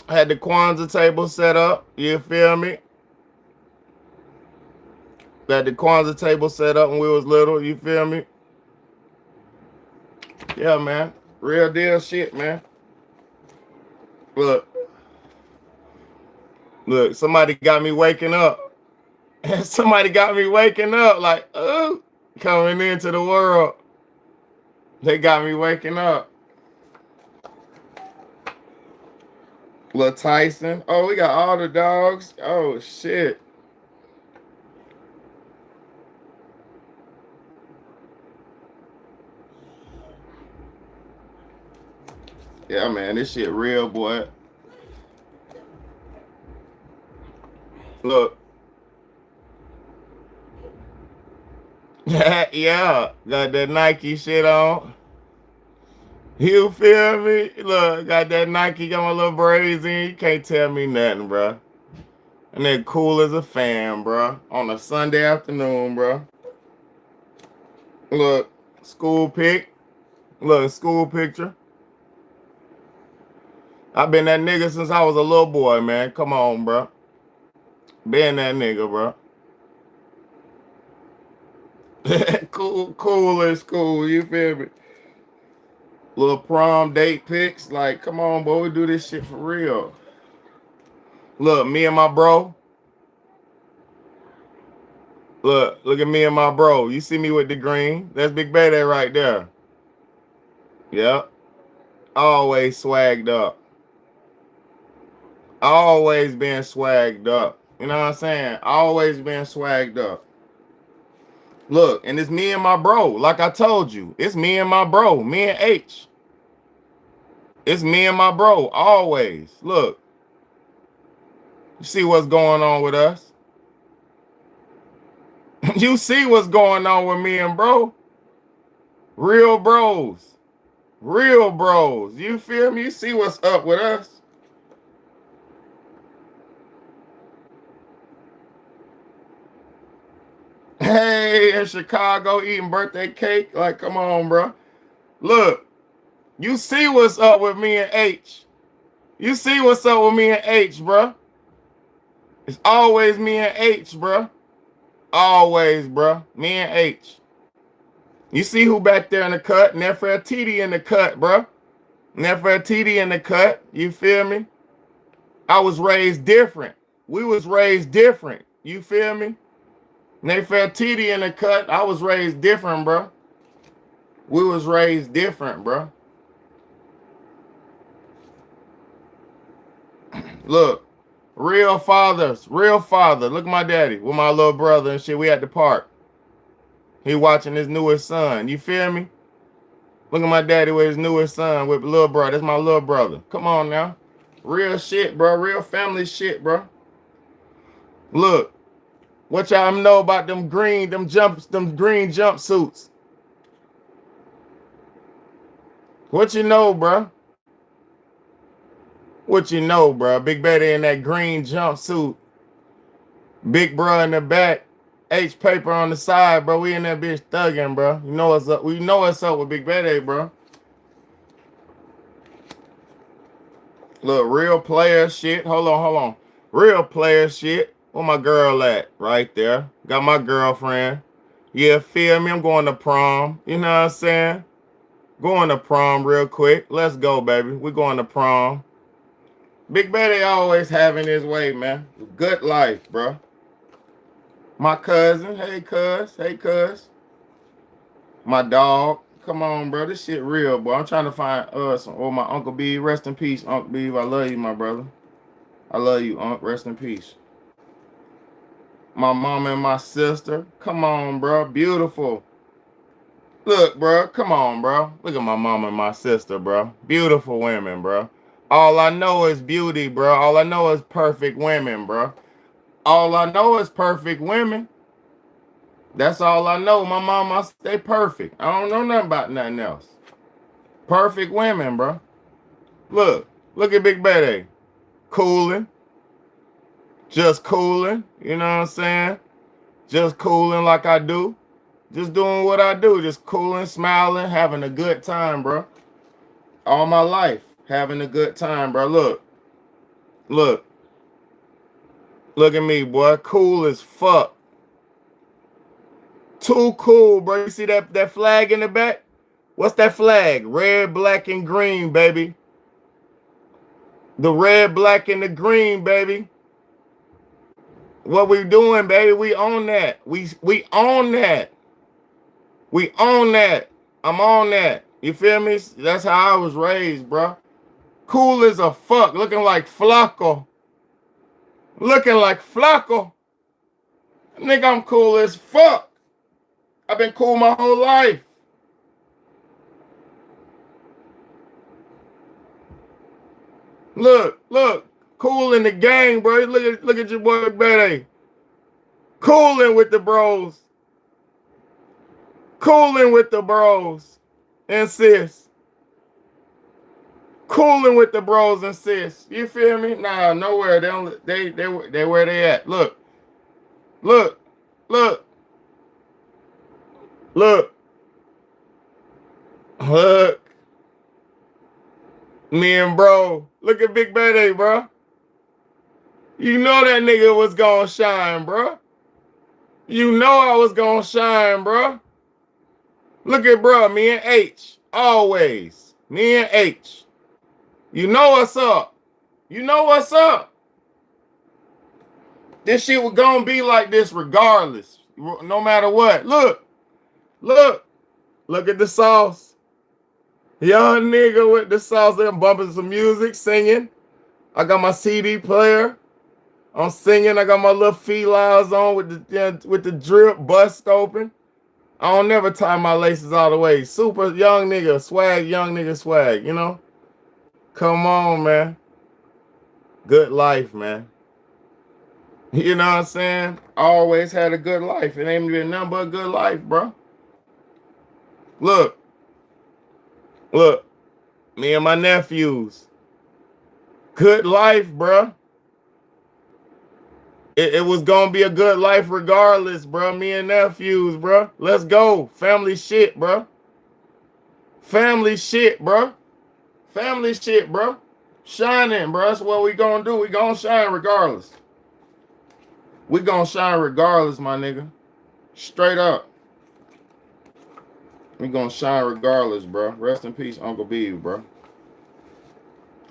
I had the Kwanzaa table set up. You feel me? Got the Kwanzaa table set up when we was little. You feel me? Yeah, man. Real deal shit, man. Look, somebody got me waking up. Somebody got me waking up like, oh, coming into the world. They got me waking up. Lil Tyson. Oh, we got all the dogs. Oh, shit. Yeah, man, this shit real, boy. Look. Yeah, got that Nike shit on. You feel me? Look, got that Nike, got my little braids in. You can't tell me nothing, bro. And then cool as a fan, bro. On a Sunday afternoon, bro. Look, school pic. Look, school picture. I've been that nigga since I was a little boy, man. Come on, bro. Been that nigga, bro. cool as cool. You feel me? Little prom date pics. Like, come on, boy. We do this shit for real. Look, me and my bro. Look at me and my bro. You see me with the green? That's Big BAYDAY right there. Yep. Always swagged up. Always been swagged up. You know what I'm saying? Always been swagged up. Look, and it's me and my bro. Like I told you, it's me and my bro. Me and H. It's me and my bro. Always. Look. You see what's going on with us? You see what's going on with me and bro? Real bros. Real bros. You feel me? You see what's up with us? Hey, in Chicago eating birthday cake. Like, come on, bro. Look, you see what's up with me and H. You see what's up with me and H, bro. It's always me and H, bro. Always, bro. Me and H. You see who back there in the cut? Nefertiti in the cut, bro. Nefertiti in the cut. You feel me? I was raised different. We was raised different. You feel me? Nefertiti in the cut. I was raised different, bro. We was raised different, bro. Look, real fathers, real father. Look at my daddy with my little brother and shit. We at the park. He watching his newest son. You feel me? Look at my daddy with his newest son with little brother. That's my little brother. Come on now. Real shit, bro. Real family shit, bro. Look, what y'all know about them green jumpsuits? What you know, bro? What you know, bro? Big Betty in that green jumpsuit. Big bro in the back. H paper on the side, bro. We in that bitch thugging, bro. You know what's up. We know what's up with Big Betty, bro. Look, real player shit. Hold on. Real player shit. Where my girl at? Right there. Got my girlfriend. Yeah, feel me? I'm going to prom. You know what I'm saying? Going to prom real quick. Let's go, baby. We're going to prom. Big Betty always having his way, man. Good life, bro. My cousin. Hey, cuz. Hey, cuz. My dog. Come on, bro. This shit real, bro. I'm trying to find my Uncle B. Rest in peace, Uncle B. I love you, my brother. I love you, Unc. Rest in peace. My mom and my sister. Come on, bro. Beautiful. Look, bro. Come on, bro. Look at my mom and my sister, bro. Beautiful women, bro. All I know is beauty, bro. All I know is perfect women, bro. All I know is perfect women. That's all I know. My mama, they perfect. I don't know nothing about nothing else. Perfect women, bro. Look at Big Betty. Cooling. Just cooling. You know what I'm saying? Just cooling like I do. Just doing what I do. Just cooling, smiling, having a good time, bro. All my life, having a good time, bro. Look at me, boy. Cool as fuck. Too cool, bro. You see that flag in the back? What's that flag? Red, black, and green, baby. The red, black, and the green, baby. What we doing, baby? We own that. We own that. We own that. I'm on that. You feel me? That's how I was raised, bro. Cool as a fuck. Looking like Flacco. Looking like Flacco. Nigga, I'm cool as fuck. I've been cool my whole life. Look. Cool in the gang, bro. Look at your boy Betty. Cooling with the bros. Cooling with the bros and sis. Cooling with the bros and sis. You feel me? Nah, nowhere. They where they at. Look. Me and bro. Look at Big Betty, bro. You know that nigga was gonna shine, bro. You know I was gonna shine, bro. Look at bro, me and H. Always. Me and H. You know what's up. You know what's up. This shit was gonna be like this regardless. No matter what. Look at the sauce. Young nigga with the sauce. I'm bumping some music, singing. I got my CD player. I'm singing. I got my little felines on with the drip bust open. I don't never tie my laces all the way. Super young nigga swag, you know? Come on, man. Good life, man. You know what I'm saying? Always had a good life. It ain't been nothing but a good life, bro. Look. Me and my nephews. Good life, bro. It was gonna be a good life regardless, bro. Me and nephews, bro. Let's go. Family shit, bro. Family shit, bro. Family shit, bro. Shining, bro. That's what we gonna do. We gonna shine regardless. We gonna shine regardless, my nigga. Straight up. We gonna shine regardless, bro. Rest in peace, Uncle B, bro.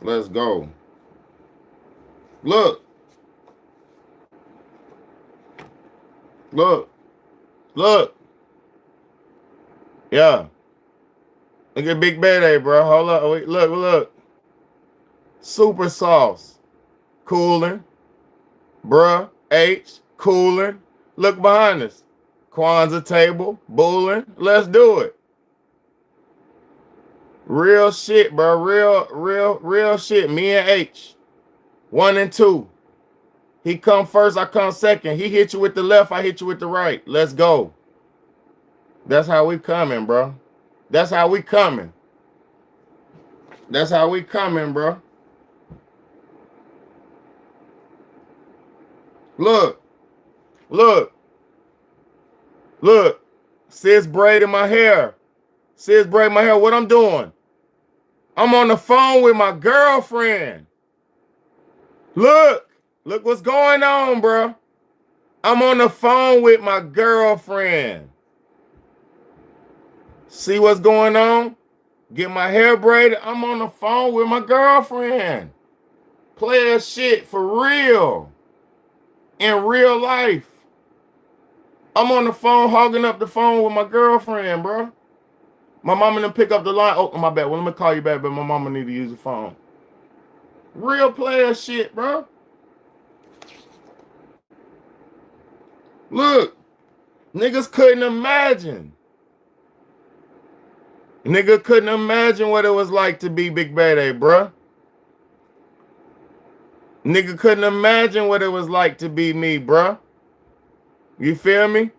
Let's go. Look. Look. Look. Yeah. Look at Big BAYDAY, bro. Hold up. Wait, look, look. Super sauce. Cooling. Bruh. H. Cooling. Look behind us. Kwanzaa table. Booling. Let's do it. Real shit, bro. Real shit. Me and H. 1 and 2. He come first, I come second. He hit you with the left, I hit you with the right. Let's go. That's how we coming, bro. That's how we coming. That's how we coming, bro. Look. Look. Look. Sis braiding my hair. Sis braiding my hair. What I'm doing? I'm on the phone with my girlfriend. Look. Look what's going on, bro. I'm on the phone with my girlfriend. See what's going on? Get my hair braided. I'm on the phone with my girlfriend. Player shit for real. In real life. I'm on the phone hogging up the phone with my girlfriend, bro. My mama didn't pick up the line. Oh, my bad. Well, let me call you back, but my mama need to use the phone. Real player shit, bro. Look. Niggas couldn't imagine. Nigga couldn't imagine what it was like to be Big BAYDAY, bruh. Nigga couldn't imagine what it was like to be me, bruh. You feel me?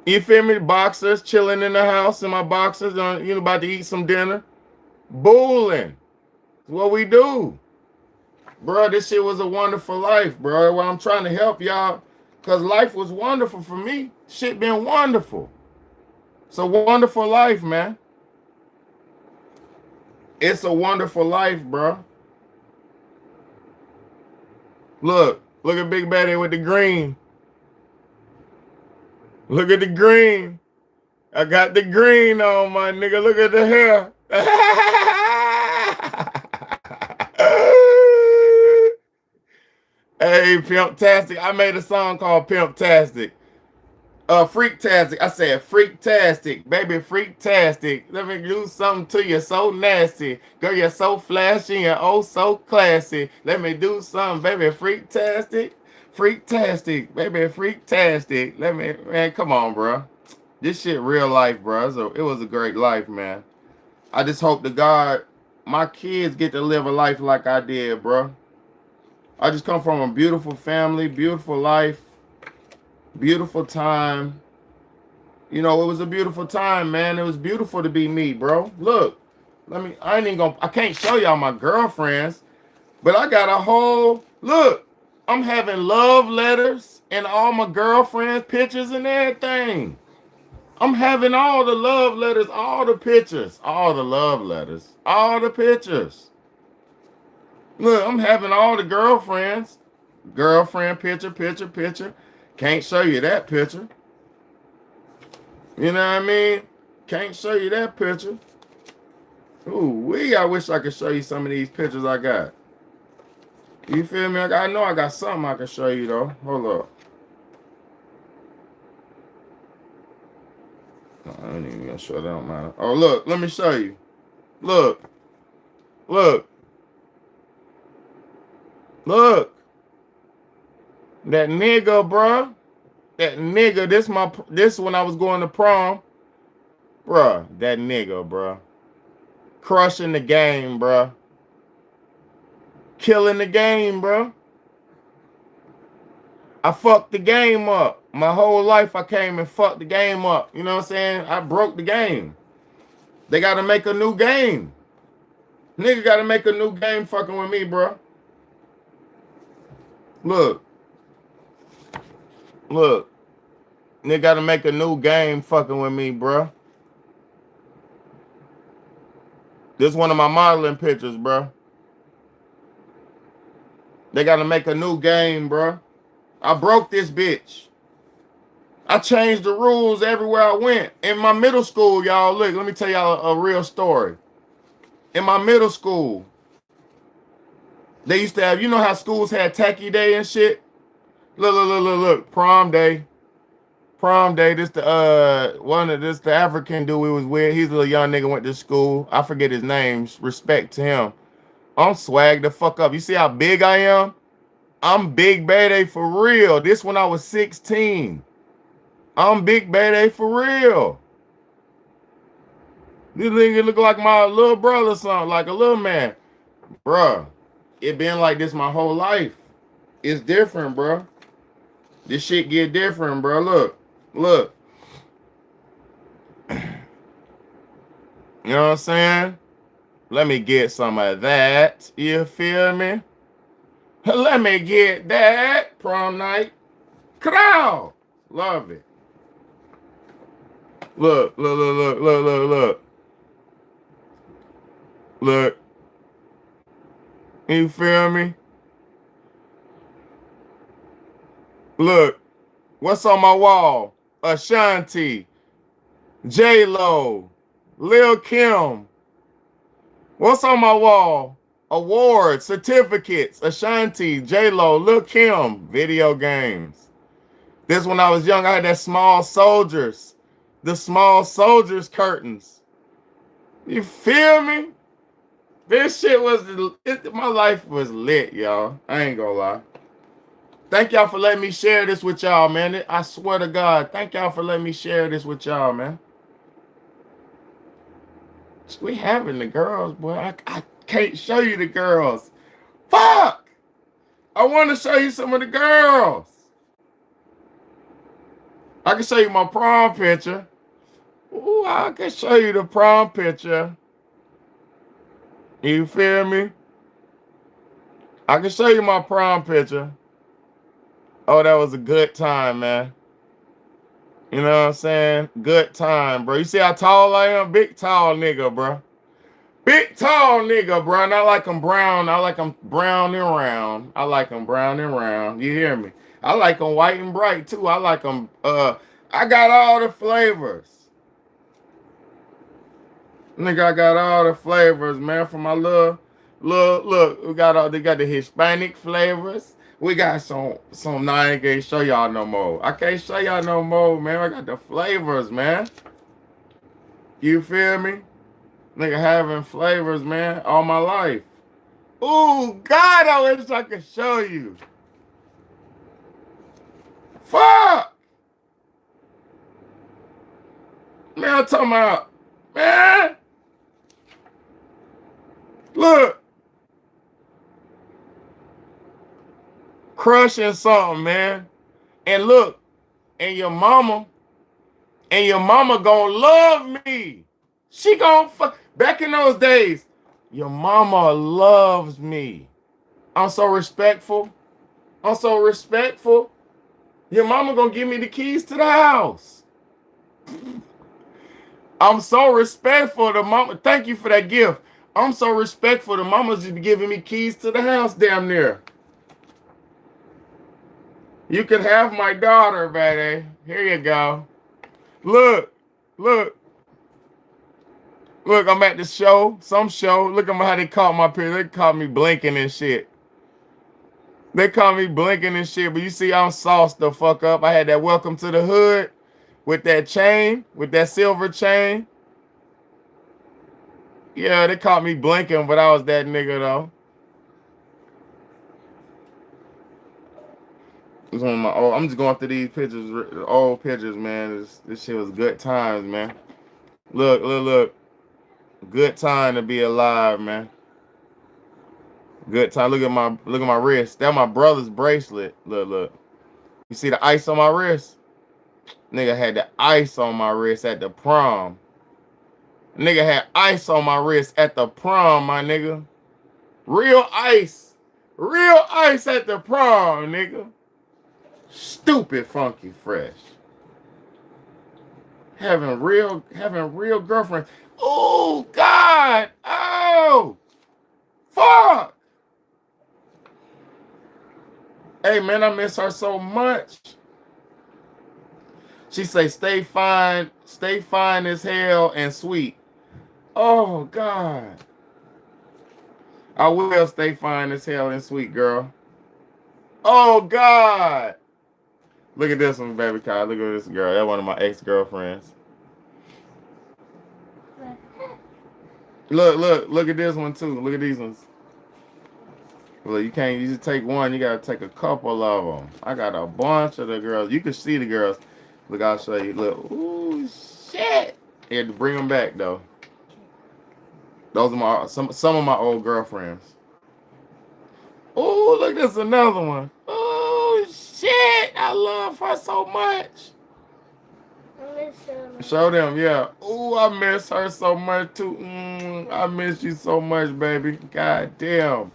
You feel me? Boxers chilling in the house in my boxers, you know, about to eat some dinner. Booling. That's what we do. Bruh, this shit was a wonderful life, bro. Well, I'm trying to help y'all because life was wonderful for me. Shit been wonderful. It's a wonderful life, man. It's a wonderful life, bro. Look at Big BAYDAY with the green. Look at the green. I got the green on, my nigga. Look at the hair. Hey, Pimptastic. I made a song called Pimptastic. Freaktastic. I said freaktastic, baby, freaktastic. Let me do something to you so nasty. Girl, you're so flashy and oh so classy. Let me do something, baby, freaktastic. Freaktastic, baby, freaktastic. Let me, man, come on, bro. This shit real life, bro. It was a great life, man. I just hope to God my kids get to live a life like I did, bro. I just come from a beautiful family, beautiful life. Beautiful time. You know, it was a beautiful time, man. It was beautiful to be me, bro. Look, I can't show y'all my girlfriends, but I got a whole, look, I'm having love letters and all my girlfriends' pictures and everything. I'm having all the love letters, all the pictures, all the love letters, all the pictures. Look, I'm having all the girlfriends. Girlfriend picture. Can't show you that picture. You know what I mean? Can't show you that picture. Ooh, I wish I could show you some of these pictures I got. You feel me? I know I got something I can show you, though. Hold up. No, I ain't even gonna show that. Don't matter. Oh, look. Let me show you. Look. Look. Look. That nigga, bruh. That nigga, this when I was going to prom. Bruh, that nigga, bruh. Crushing the game, bruh. Killing the game, bruh. I fucked the game up. My whole life I came and fucked the game up. You know what I'm saying? I broke the game. They got to make a new game. Nigga got to make a new game fucking with me, bruh. Look. Look. Nigga got to make a new game fucking with me, bruh. This one of my modeling pictures, bruh. They gotta make a new game, bro. I broke this bitch. I changed the rules everywhere I went. In my middle school, y'all, look, let me tell y'all a real story. In my middle school, they used to have, you know how schools had tacky day and shit? Look, prom day. Prom day, this the African dude we was with. He's a little young nigga, went to school. I forget his name. Respect to him. I'm swag the fuck up. You see how big I am? I'm Big BAYDAY for real. This when I was 16. I'm Big BAYDAY for real. This nigga look like my little brother, something like a little man. Bruh, it been like this my whole life. It's different, bruh. This shit get different, bruh. Look. You know what I'm saying? Let me get some of that. You feel me? Let me get that. Prom night. Crow. Love it. Look. Look. You feel me? Look. What's on my wall? Ashanti. J-Lo. Lil Kim. What's on my wall? Awards, certificates, Ashanti, J-Lo, Lil Kim, video games. This when I was young, I had that small soldiers, the small soldiers curtains. You feel me? This shit was, my life was lit, y'all. I ain't gonna lie. Thank y'all for letting me share this with y'all, man. I swear to God, thank y'all for letting me share this with y'all, man. We having the girls, boy. I can't show you the girls. Fuck! I want to show you some of the girls. I can show you my prom picture. Ooh, I can show you the prom picture. You feel me? I can show you my prom picture. Oh, that was a good time, man. You know what I'm saying? Good time, bro. You see how tall I am? Big, tall nigga, bro. Big, tall nigga, bro. And I like them brown. I like them brown and round. I like them brown and round. You hear me? I like them white and bright, too. I like them, I got all the flavors. Nigga, I got all the flavors, man, from my look, we got they got the Hispanic flavors. We got some, no, I ain't gonna show y'all no more. I can't show y'all no more, man. I got the flavors, man. You feel me? Nigga having flavors, man, all my life. Ooh, God, I wish I could show you. Fuck! Man, I'm talking about, man. Look. Crushing something, man. And look, and your mama gonna love me. She gonna fuck. Back in those days, your mama loves me. I'm so respectful. I'm so respectful. Your mama gonna give me the keys to the house. I'm so respectful to mama. Thank you for that gift. I'm so respectful. The mama's just giving me keys to the house damn near. You can have my daughter, baby. Here you go. Look. Look, I'm at the show, some show. Look at how they caught my picture. They caught me blinking and shit. But you see, I'm sauced the fuck up. I had that welcome to the hood with that chain, with that silver chain. Yeah, they caught me blinking, but I was that nigga, though. It's one of my old, I'm just going through these pictures, old pictures, man. This shit was good times, man. Look. Good time to be alive, man. Good time. Look at my wrist. That's my brother's bracelet. Look. You see the ice on my wrist? Nigga had the ice on my wrist at the prom. Nigga had ice on my wrist at the prom, my nigga. Real ice. Real ice at the prom, nigga. Stupid funky fresh. Having real girlfriend. Oh, God. Oh. Fuck. Hey man, I miss her so much. She say stay fine as hell and sweet. Oh God. I will stay fine as hell and sweet, girl. Oh God. Look at this one, baby Kai. Look at this girl. That's one of my ex-girlfriends. Look at this one too. Look at these ones. Well, you can't just take one. You gotta take a couple of them. I got a bunch of the girls. You can see the girls. Look, I'll show you. Look. Ooh, shit. You had to bring them back though. Those are my some of my old girlfriends. Oh, look, there's another one. Oh shit, I love her so much. Show them, yeah. Oh, I miss her so much too. I miss you so much, baby. God damn.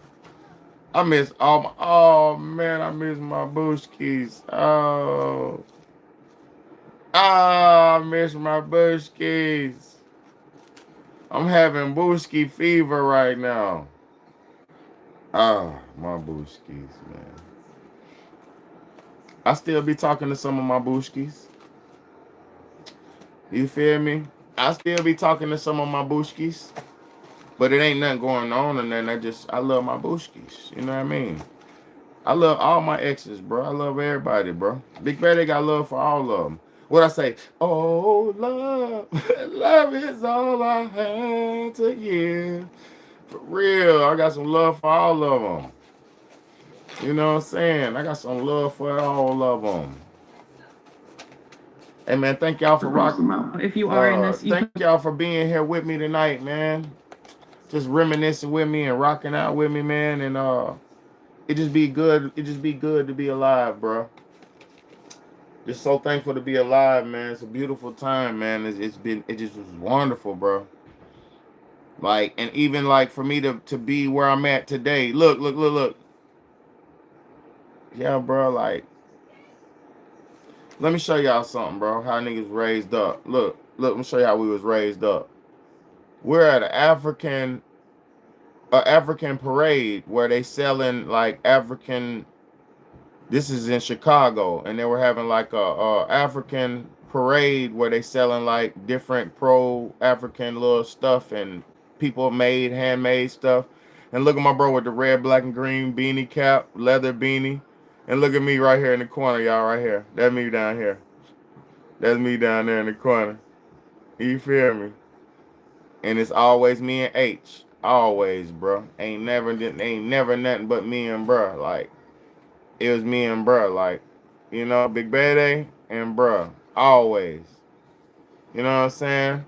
I miss all my. Oh man, I miss my Bushkis. Oh, I miss my Bushkis. I'm having Bushki fever right now. Ah, my Bushkis, man. I still be talking to some of my Bushkis. You feel me? I still be talking to some of my Bushkis. But it ain't nothing going on and then I love my Bushkis. You know what I mean? I love all my exes, bro. I love everybody, bro. Big Baby got love for all of them. What I say? Oh, love. Love is all I have to give. For real. I got some love for all of them. You know what I'm saying? I got some love for all of them. Hey, man, thank y'all for rocking. If you are in this, Thank y'all for being here with me tonight, man. Just reminiscing with me and rocking out with me, man. And it just be good. It just be good to be alive, bro. Just so thankful to be alive, man. It's a beautiful time, man. It just was wonderful, bro. Like, and even like for me to be where I'm at today. Look. Yeah, bro. Like, let me show y'all something, bro. How niggas raised up. Look. Let me show you how we was raised up. We're at an African parade where they selling like African. This is in Chicago, and they were having like a African parade where they selling like different pro African little stuff and people made handmade stuff. And look at my bro with the red, black, and green beanie cap, leather beanie, and look at me right here in the corner, y'all. Right here, that's me down here. That's me down there in the corner. You feel me? And it's always me and H. Always, bro. Ain't never nothing but me and bro. Like, it was me and bro. Like, you know, Big BAYDAY and bro. Always. You know what I'm saying?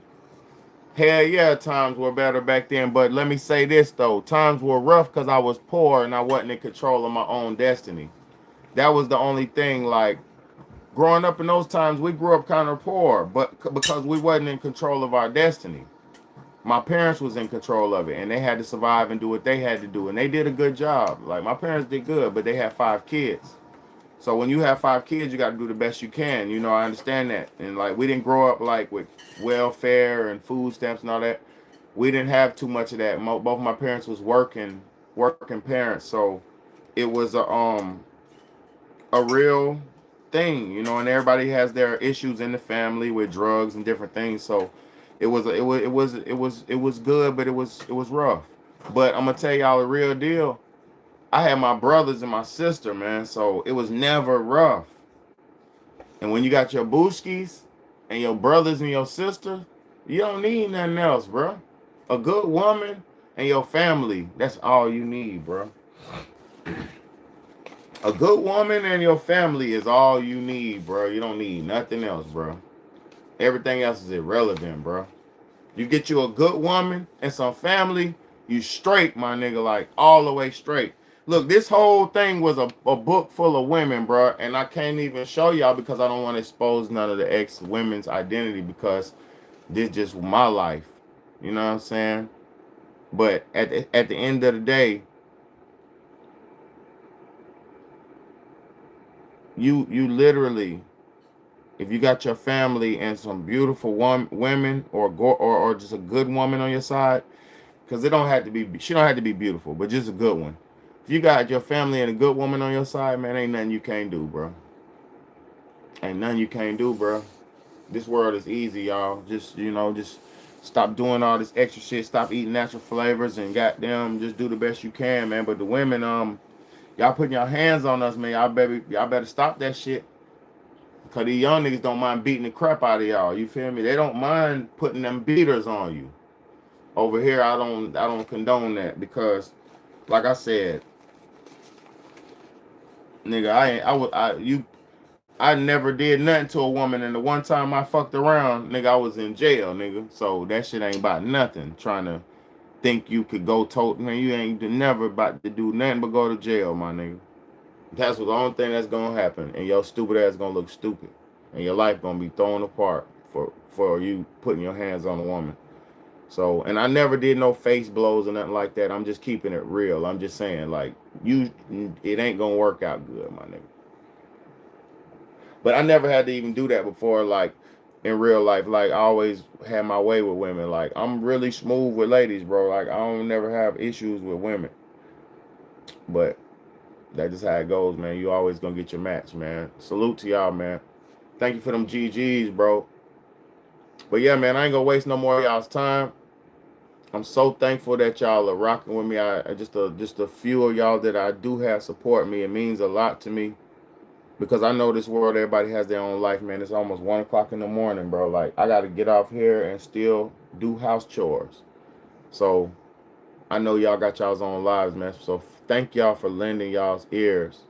Hell yeah, times were better back then. But let me say this though. Times were rough because I was poor and I wasn't in control of my own destiny. That was the only thing. Like, growing up in those times, we grew up kind of poor, but because we wasn't in control of our destiny. My parents was in control of it and they had to survive and do what they had to do, and they did a good job. Like, my parents did good, but they had 5 kids. So when you have 5 kids, you got to do the best you can. You know, I understand that. And like, we didn't grow up like with welfare and food stamps and all that. We didn't have too much of that. Both my parents was working parents. So it was a real thing, you know, and everybody has their issues in the family with drugs and different things. So it was good, but it was rough. But I'm gonna tell y'all a real deal. I had my brothers and my sister, man, so it was never rough. And when you got your booskies and your brothers and your sister, you don't need nothing else, bro. A good woman and your family, that's all you need, bro. A good woman and your family is all you need, bro. You don't need nothing else, bro. Everything else is irrelevant, bro. You get you a good woman and some family, you straight, my nigga, like all the way straight. Look, this whole thing was a book full of women, bro, and I can't even show y'all because I don't want to expose none of the ex-women's identity because this just my life. You know what I'm saying? But at the end of the day, you literally, if you got your family and some beautiful women or just a good woman on your side, because it don't have to be, she don't have to be beautiful, but just a good one. If you got your family and a good woman on your side, man, ain't nothing you can't do, bro. Ain't nothing you can't do, bro. This world is easy, y'all. Just, just stop doing all this extra shit. Stop eating natural flavors and goddamn, just do the best you can, man. But the women, y'all putting your hands on us, man. Y'all better stop that shit. Cause these young niggas don't mind beating the crap out of y'all. You feel me? They don't mind putting them beaters on you. Over here, I don't condone that because, like I said, nigga, I never did nothing to a woman, and the one time I fucked around, nigga, I was in jail, nigga. So that shit ain't about nothing. Trying to think you could go man, you ain't never about to do nothing but go to jail, my nigga. That's the only thing that's gonna happen, and your stupid ass gonna look stupid, and your life gonna be thrown apart for you putting your hands on a woman. So, and I never did no face blows or nothing like that. I'm just keeping it real. I'm just saying, like, it ain't gonna work out good, my nigga. But I never had to even do that before, like, in real life. Like, I always had my way with women. Like, I'm really smooth with ladies, bro. Like, I don't never have issues with women. But that's just how it goes, man. You always gonna get your match, man. Salute to y'all, man. Thank you for them GGs, bro. But yeah, man, I ain't gonna waste no more of y'all's time. I'm so thankful that y'all are rocking with me. I just a few of y'all that I do have support me. It means a lot to me because I know this world, everybody has their own life, man. It's almost 1 o'clock in the morning, bro. Like, I got to get off here and still do house chores. So I know y'all got y'all's own lives, man. So thank y'all for lending y'all's ears,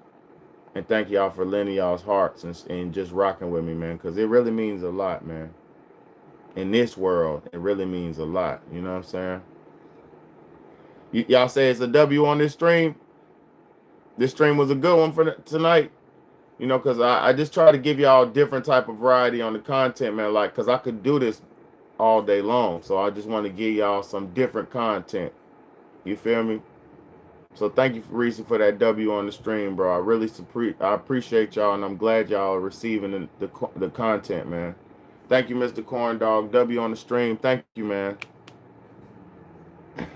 and thank y'all for lending y'all's hearts and just rocking with me, man, because it really means a lot, man. In this world, it really means a lot. You know what I'm saying? Y'all say it's a W on this stream. This stream was a good one for tonight. You know, because I just try to give y'all a different type of variety on the content, man. Like, because I could do this all day long. So I just want to give y'all some different content. You feel me? So thank you, Reese, for that W on the stream, bro. I really appreciate y'all, and I'm glad y'all are receiving the content, man. Thank you, Mr. Corn Dog. W on the stream. Thank you, man.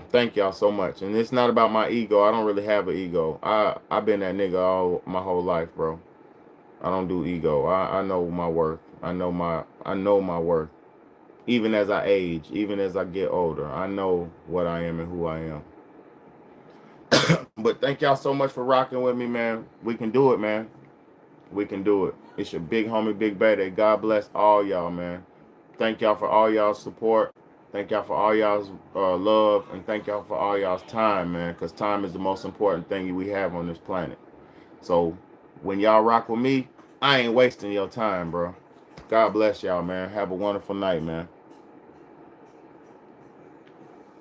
Thank y'all so much. And it's not about my ego. I don't really have an ego. I've been that nigga all my whole life, bro. I don't do ego. I know my worth. I know my worth. Even as I age, even as I get older, I know what I am and who I am. But thank y'all so much for rocking with me, man. We can do it, man. We can do it. It's your big homie, Big BAYDAY. God bless all y'all, man. Thank y'all for all y'all's support. Thank y'all for all y'all's love, and thank y'all for all y'all's time, man, because time is the most important thing we have on this planet. So when y'all rock with me, I ain't wasting your time, bro. God bless y'all, man. Have a wonderful night, man.